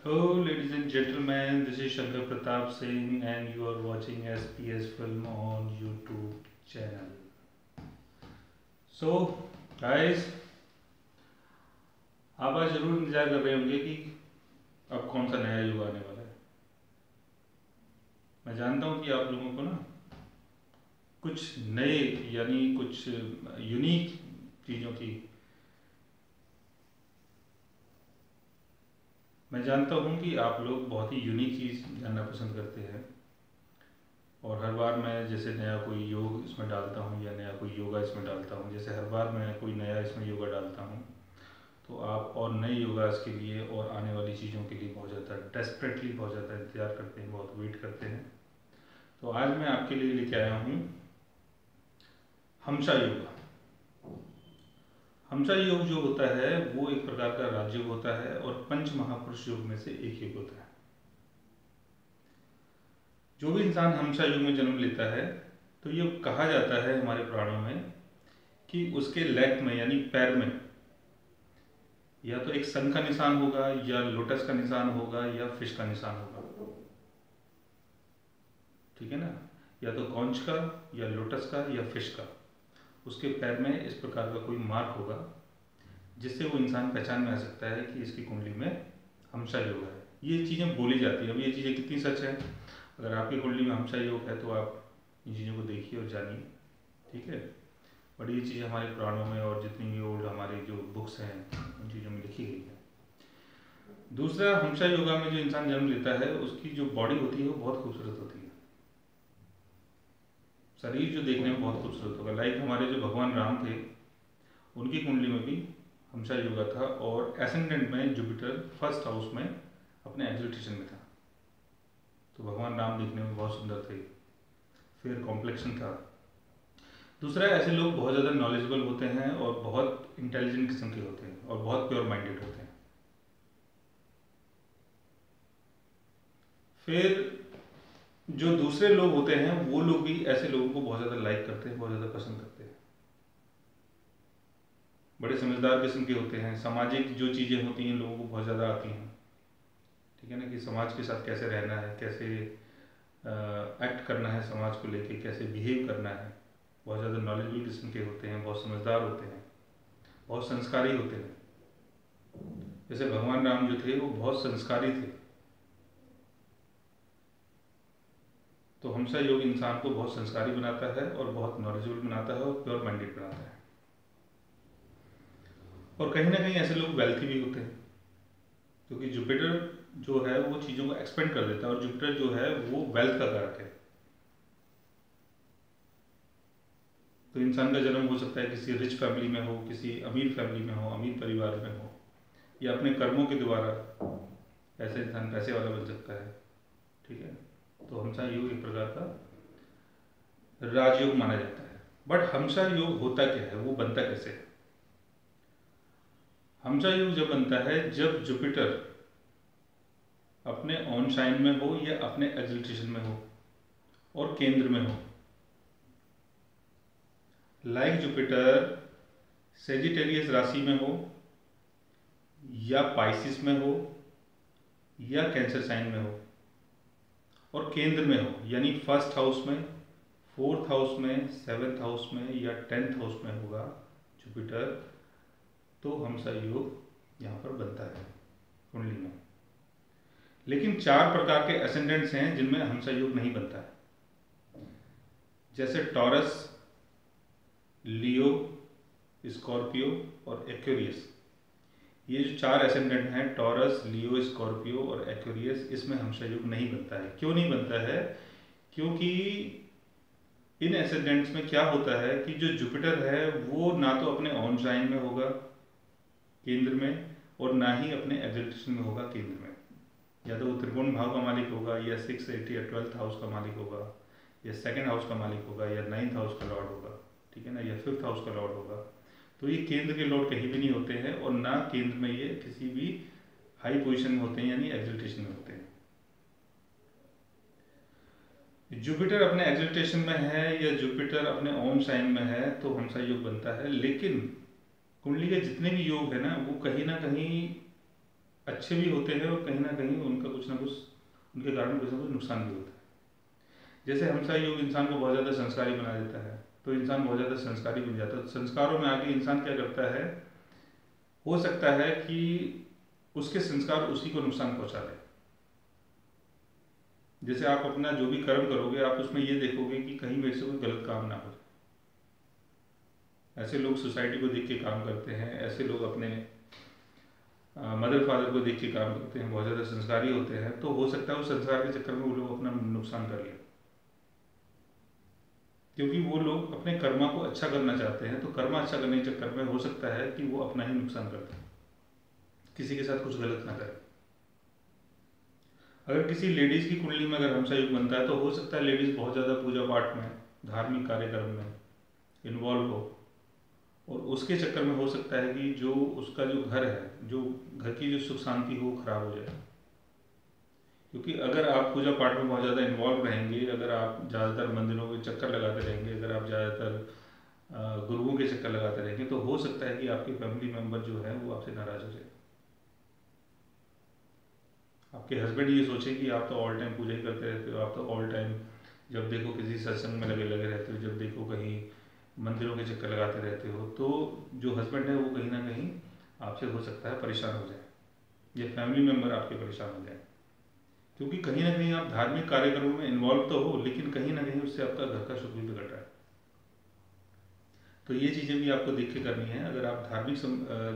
Hello, ladies and gentlemen. This is Shankar Pratap Singh, and you are watching SPS Film on YouTube channel. So, guys, आप आज जरूर इंतजार कर रहे होंगे कि अब कौन सा नया युग आने वाला है। मैं जानता हूँ कि आप लोगों को ना कुछ नए यानी कुछ यूनिक चीज़ों की मैं जानता हूँ कि आप लोग बहुत ही यूनिक चीज़ जानना पसंद करते हैं। और हर बार मैं जैसे नया कोई योग इसमें डालता हूँ या नया कोई योगा इसमें डालता हूँ, जैसे हर बार मैं कोई नया इसमें योगा डालता हूँ, तो आप और नए योगास के लिए और आने वाली चीज़ों के लिए बहुत ज़्यादा डेस्परेटली बहुत ज़्यादा इंतज़ार करते हैं, बहुत वेट करते हैं। तो आज मैं आपके लिए लेके आया हूँ हमसा योगा। हमसा योग जो होता है वो एक प्रकार का राजयोग होता है और पंच महापुरुष योग में से एक योग होता है। जो भी इंसान हमसा योग में जन्म लेता है तो ये कहा जाता है हमारे पुराणों में कि उसके लेग में यानी पैर में या तो एक सन का निशान होगा या लोटस का निशान होगा या फिश का निशान होगा। ठीक है ना, या तो कॉन्च का या लोटस का या फिश का, उसके पैर में इस प्रकार का कोई मार्क होगा जिससे वो इंसान पहचान में आ सकता है कि इसकी कुंडली में हमसा योग है। ये चीज़ें बोली जाती हैं। अब ये चीज़ें कितनी सच है, अगर आपकी कुंडली में हमसा योग है तो आप इन चीज़ों को देखिए और जानिए। ठीक है, बट ये चीज़ें हमारे पुराणों में और जितनी भी ओल्ड हमारी जो बुक्स हैं उन चीज़ों में लिखी गई है। दूसरा, हमसा योगा में जो इंसान जन्म लेता है उसकी जो बॉडी होती है वो बहुत खूबसूरत होती है। शरीर जो देखने में बहुत खूबसूरत होगा। लाइक हमारे जो भगवान राम थे उनकी कुंडली में भी हमसा योगा था और एसेंडेंट में जुपिटर फर्स्ट हाउस में अपने एग्जिटेशन में था। तो भगवान राम देखने में बहुत सुंदर थे, फेयर कॉम्प्लेक्शन था। दूसरा, ऐसे लोग बहुत ज़्यादा नॉलेजेबल होते हैं और बहुत इंटेलिजेंट किस्म के होते हैं और बहुत प्योर माइंडेड होते हैं। फिर जो दूसरे लोग होते हैं वो लोग भी ऐसे लोगों को बहुत ज़्यादा लाइक करते हैं, बहुत ज़्यादा पसंद करते हैं। बड़े समझदार किस्म के होते हैं। सामाजिक जो चीज़ें होती हैं लोगों को बहुत ज़्यादा आती हैं। ठीक है ना, कि समाज के साथ कैसे रहना है, कैसे एक्ट करना है, समाज को लेके कैसे बिहेव करना है। बहुत ज़्यादा नॉलेजेबल किस्म के होते हैं, बहुत समझदार होते हैं, बहुत संस्कारी होते हैं। जैसे भगवान राम जो थे वो बहुत संस्कारी थे। तो हमसा योग इंसान को बहुत संस्कारी बनाता है और बहुत नॉलेजेबल बनाता है और प्योर माइंडेड बनाता है। और कहीं ना कहीं ऐसे लोग वेल्थी भी होते हैं, क्योंकि जुपिटर जो है वो चीज़ों को एक्सपेंड कर देता है और जुपिटर जो है वो वेल्थ का कारक है। तो इंसान का जन्म हो सकता है किसी रिच फैमिली में हो, किसी अमीर फैमिली में हो, अमीर परिवार में हो, या अपने कर्मों के द्वारा ऐसे इंसान पैसे वाला बन सकता है। ठीक है, तो हमसा योग एक प्रकार का राजयोग माना जाता है। बट हमसा योग होता क्या है, वो बनता कैसे है? हमसा योग जब बनता है जब जुपिटर अपने ऑन शाइन में हो या अपने एक्सिलरेशन में हो और केंद्र में हो। लाइक जुपिटर सेजिटेरियस राशि में हो या पाइसिस में हो या कैंसर साइन में हो और केंद्र में हो, यानी फर्स्ट हाउस में, फोर्थ हाउस में, सेवेंथ हाउस में या टेंथ हाउस में होगा जुपिटर, तो हमसा योग यहाँ पर बनता है कुंडली में। लेकिन 4 प्रकार के एसेंडेंट्स हैं जिनमें हमसा योग नहीं बनता है, जैसे टॉरस, लियो, स्कॉर्पियो और एक्वेरियस। ये जो 4 एसेंडेंट हैं, टॉरस, लियो, स्कॉर्पियो और एक्वेरियस, इसमें हमसा योग नहीं बनता है। क्यों नहीं बनता है? क्योंकि इन एसेंडेंट्स में क्या होता है कि जो जुपिटर है वो ना तो अपने ऑन साइन में होगा केंद्र में और ना ही अपने एक्सिलरेशन में होगा केंद्र में। या तो वो त्रिकोण भाव का मालिक होगा या 6, 8 या 12th हाउस का मालिक होगा या सेकंड हाउस का मालिक होगा या 9th हाउस का लॉर्ड होगा। ठीक है ना, या 5th हाउस का लॉर्ड होगा। तो ये केंद्र के लॉर्ड कहीं भी नहीं होते हैं और ना केंद्र में ये किसी भी हाई पोजीशन में होते हैं यानी एक्सिलरेशन में होते हैं। जुपिटर अपने एक्सिलरेशन में है या जुपिटर अपने ओन साइन में है तो हमसा योग बनता है। लेकिन कुंडली के जितने भी योग है ना वो कहीं ना कहीं अच्छे भी होते हैं और कहीं ना कहीं उनका कुछ ना कुछ, उनके कारण कुछ ना कुछ नुकसान भी होता है। जैसे हमसा योग इंसान को बहुत ज़्यादा संस्कारी बना देता है, तो इंसान बहुत ज़्यादा संस्कारी बन जाता है। तो संस्कारों में आगे इंसान क्या करता है, हो सकता है कि उसके संस्कार उसी को नुकसान पहुंचा दें। जैसे आप अपना जो भी कर्म करोगे, आप उसमें ये देखोगे कि कहीं मेरे से कोई गलत काम ना हो जाए। ऐसे लोग सोसाइटी को देख के काम करते हैं, ऐसे लोग अपने मदर फादर को देख के काम करते हैं, बहुत ज़्यादा संस्कारी होते हैं। तो हो सकता है उस संस्कार के चक्कर में वो लोग अपना नुकसान कर लें, क्योंकि वो लोग अपने कर्मा को अच्छा करना चाहते हैं। तो कर्मा अच्छा करने के चक्कर में हो सकता है कि वो अपना ही नुकसान करते हैं, किसी के साथ कुछ गलत ना करें। अगर किसी लेडीज़ की कुंडली में अगर हमसा योग बनता है, तो हो सकता है लेडीज़ बहुत ज़्यादा पूजा पाठ में, धार्मिक कार्यक्रम में इन्वॉल्व हो, और उसके चक्कर में हो सकता है कि जो उसका जो घर है, जो घर की जो सुख शांति हो, वो खराब हो जाए। क्योंकि अगर आप पूजा पाठ में बहुत ज़्यादा इन्वॉल्व रहेंगे, अगर आप ज़्यादातर मंदिरों के चक्कर लगाते रहेंगे, अगर आप ज़्यादातर गुरुओं के चक्कर लगाते रहेंगे, तो हो सकता है कि आपके फैमिली मेम्बर जो है वो आपसे नाराज़ हो जाए। आपके हस्बैंड ये सोचे कि आप तो ऑल टाइम पूजा ही करते रहते हो, आप तो ऑल टाइम जब देखो किसी सत्संग में लगे लगे रहते हो, जब देखो कहीं मंदिरों के चक्कर लगाते रहते हो। तो जो हस्बैंड है वो कहीं ना कहीं आपसे हो सकता है परेशान हो जाए, या फैमिली मेम्बर आपके परेशान हो जाए। क्योंकि कहीं ना कहीं आप धार्मिक कार्यक्रमों में इन्वॉल्व तो हो, लेकिन कहीं ना कहीं उससे आपका घर का सुख भी बिगड़ रहा है। तो ये चीज़ें भी आपको देख के करनी है। अगर आप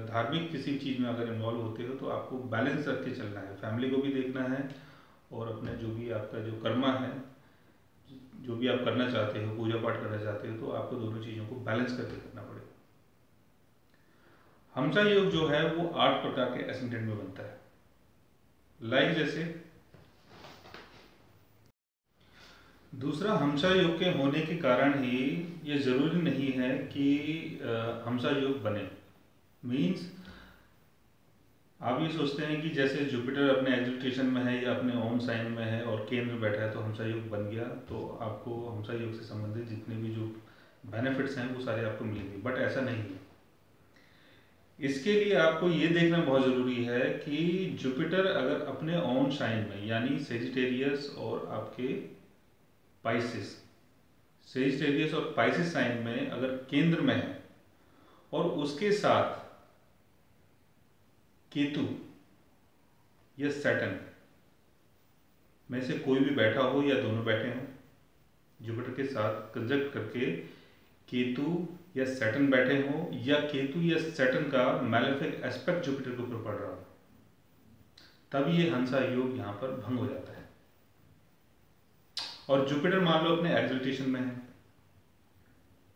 धार्मिक किसी चीज़ में अगर इन्वॉल्व होते हो, तो आपको बैलेंस रख के चलना है, फैमिली को भी देखना है, और अपने जो भी आपका जो कर्मा है, जो भी आप करना चाहते हो, पूजा पाठ करना चाहते हो, तो आपको दोनों चीज़ों को बैलेंस करके करना पड़ेगा। हमसा योग जो है वो 8 प्रकार के एसेंडेंट में बनता है। लाइक जैसे दूसरा, हमसा योग के होने के कारण ही ये ज़रूरी नहीं है कि हमसा योग बने। मीन्स आप ये सोचते हैं कि जैसे जुपिटर अपने एग्जिक्यूशन में है या अपने ओन साइन में है और केंद्र बैठा है, तो हमसा योग बन गया, तो आपको हमसा योग से संबंधित जितने भी जो बेनिफिट्स हैं वो सारे आपको मिलेंगे। बट ऐसा नहीं है। इसके लिए आपको ये देखना बहुत ज़रूरी है कि जुपिटर अगर अपने ओन साइन में, यानी सेजिटेरियस और आपके पाइसिस, सेजिटेरियस और पाइसिस साइन में अगर केंद्र में है, और उसके साथ केतु या सैटर्न में से कोई भी बैठा हो या दोनों बैठे हों, जुपिटर के साथ कंजक्ट करके केतु या सैटर्न बैठे हों, या केतु या सैटर्न का मैलेफिक एस्पेक्ट जुपिटर के ऊपर पड़ रहा हो, तब ये हंसा योग यहाँ पर भंग हो जाता है। और जुपिटर मान लो अपने एक्सल्टेशन में है,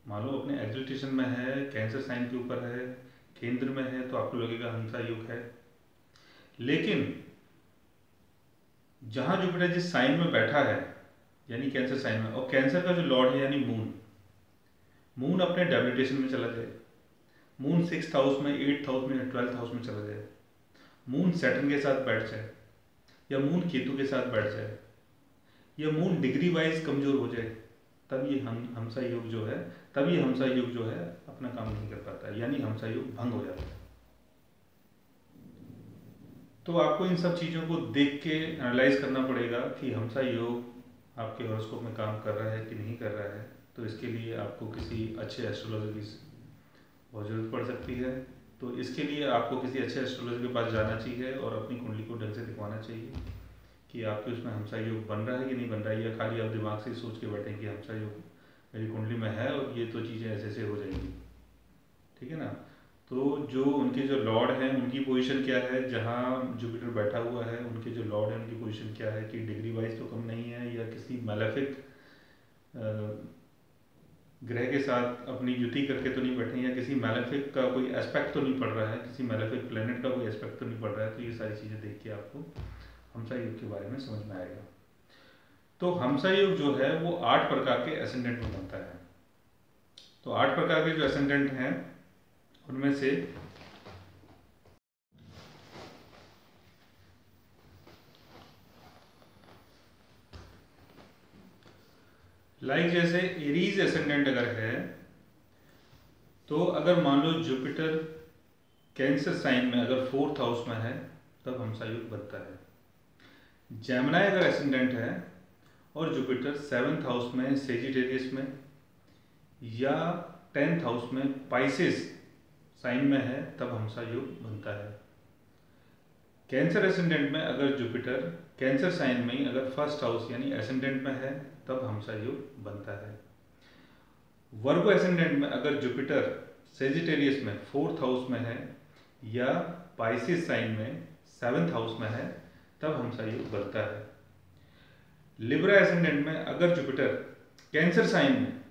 मान लो अपने एक्सल्टेशन में है, कैंसर साइन के ऊपर है, केंद्र में है, तो आपको लगेगा हंसा योग है। लेकिन जहां जुपिटर जिस साइन में बैठा है, यानी कैंसर साइन में, और कैंसर का जो लॉर्ड है यानी मून, मून अपने डेबिलिटेशन में चला जाए, मून 6th हाउस में, 8th हाउस में, 12th हाउस में चला जाए, मून सैटर्न के साथ बैठ जाए, या मून केतु के साथ बैठ जाए, या मून डिग्री वाइज कमजोर हो जाए, तब ये हमसा योग जो है, तब ये हमसा योग जो है अपना काम नहीं कर पाता, यानी हमसा योग भंग हो जाता है। तो आपको इन सब चीज़ों को देख के एनालाइज करना पड़ेगा कि हमसा योग आपके हॉरोस्कोप में काम कर रहा है कि नहीं कर रहा है। तो इसके लिए आपको किसी अच्छे एस्ट्रोलॉजर की बहुत ज़रूरत पड़ सकती है। तो इसके लिए आपको किसी अच्छे एस्ट्रोलॉजर के पास जाना चाहिए और अपनी कुंडली को ढंग से दिखवाना चाहिए कि आपके उसमें हमसा योग बन रहा है कि नहीं बन रहा है, या खाली आप दिमाग से सोच के बैठें कि हमसा योग मेरी कुंडली में है और ये तो चीज़ें ऐसे ऐसे हो जाएंगी। ठीक है ना। तो जो उनके जो लॉर्ड हैं उनकी पोजीशन क्या है, जहाँ जुपिटर बैठा हुआ है उनके जो लॉर्ड हैं उनकी पोजीशन क्या है, कि डिग्री वाइज तो कम नहीं है, या किसी मैलेफिक ग्रह के साथ अपनी युति करके तो नहीं बैठे, या किसी मैलेफिक का कोई एस्पेक्ट तो नहीं पड़ रहा है, किसी मैलेफिक प्लेनेट का कोई एस्पेक्ट तो नहीं पड़ रहा है। तो ये सारी चीज़ें देख के आपको हमसा योग के बारे में समझ में आएगा। तो हमसा योग जो है वो 8 प्रकार के एसेंडेंट में बनता है। तो 8 प्रकार के जो एसेंडेंट हैं उनमें से लाइक जैसे एरीज एसेंडेंट अगर है, तो अगर मान लो जुपिटर कैंसर साइन में अगर 4th हाउस में है, तब हमसा योग बनता है। जेमिनी अगर एसेंडेंट है और जुपिटर 7th हाउस में सेजिटेरियस में या 10th हाउस में पाइसेस साइन में है तब हमसा योग बनता है। कैंसर एसेंडेंट में अगर जुपिटर कैंसर साइन में ही अगर 1st हाउस यानी एसेंडेंट में है तब हमसा योग बनता है। वर्गो एसेंडेंट में अगर जुपिटर सेजिटेरियस में 4th हाउस में है या पाइसेस साइन में 7th हाउस में है तब हमसा योग बनता है। लिब्रा एसेंडेंट में अगर जुपिटर कैंसर साइन में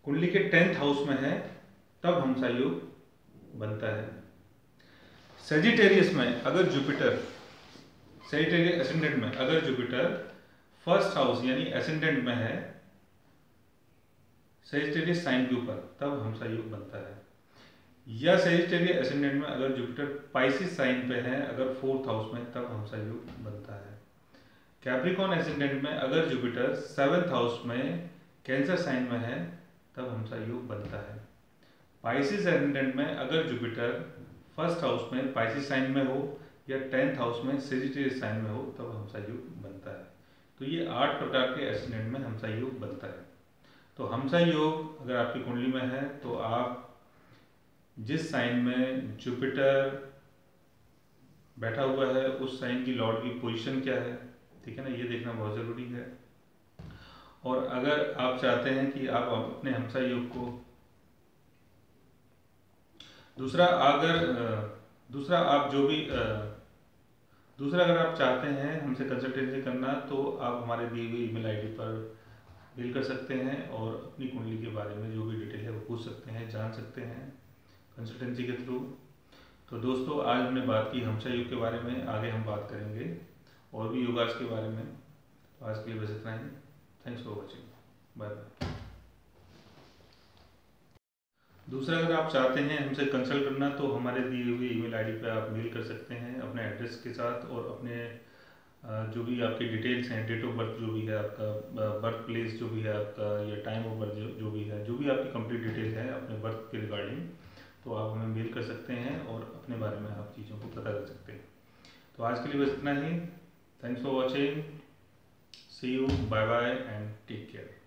कुंडली के 10th हाउस में है तब हमसा योग बनता है। सेजिटेरियस में अगर जुपिटर सेजिटेरियस एसेंडेंट में अगर जुपिटर 1st हाउस यानी एसेंडेंट में है सेजिटेरियस साइन के ऊपर तब हमसा योग बनता है। या सेजिटेरियस एसेंडेंट में अगर जुपिटर पाइसेस साइन पे है अगर 4th हाउस में तब हमसा योग बनता है। कैप्रिकॉर्न एसेंडेंट में अगर जुपिटर 7th हाउस में कैंसर साइन में है तब हमसा योग बनता है। पाइसेस एसेंडेंट में अगर जुपिटर 1st हाउस में पाइसेस साइन में हो या 10th हाउस में सेजिटेरियस साइन में हो तब हमसा योग बनता है। तो ये 8 प्रकार के एसेंडेंट में हमसा योग बनता है। तो हमसा योग अगर आपकी कुंडली में है तो आप जिस साइन में जुपिटर बैठा हुआ है उस साइन की लॉर्ड की पोजीशन क्या है, ठीक है ना, ये देखना बहुत ज़रूरी है। और अगर आप चाहते हैं कि आप अपने हमसा योग को दूसरा अगर आप चाहते हैं हमसे कंसल्टेंसी करना तो आप हमारे दिए हुए ईमेल आईडी पर मेल कर सकते हैं और अपनी कुंडली के बारे में जो भी डिटेल है वो पूछ सकते हैं, जान सकते हैं कंसल्टेंसी के थ्रू। तो दोस्तों आज हमने बात की हमसा योग के बारे में, आगे हम बात करेंगे और भी योगास के बारे में। तो आज के लिए बस इतना ही। Thanks for watching, bye bye. दूसरा अगर आप चाहते हैं हमसे कंसल्ट करना तो हमारे दिए हुए ईमेल आईडी पे आप मेल कर सकते हैं अपने एड्रेस के साथ और अपने जो भी आपकी डिटेल्स हैं, डेट ऑफ बर्थ जो भी है आपका, बर्थ प्लेस जो भी है आपका या टाइम ऑफ बर्थ जो भी है, जो भी आपकी कंप्लीट डिटेल है अपने बर्थ के रिगार्डिंग, तो आप हमें मेल कर सकते हैं और अपने बारे में आप चीज़ों को पता कर सकते हैं। तो आज के लिए बस इतना ही। Thanks for watching, see you, bye bye and take care.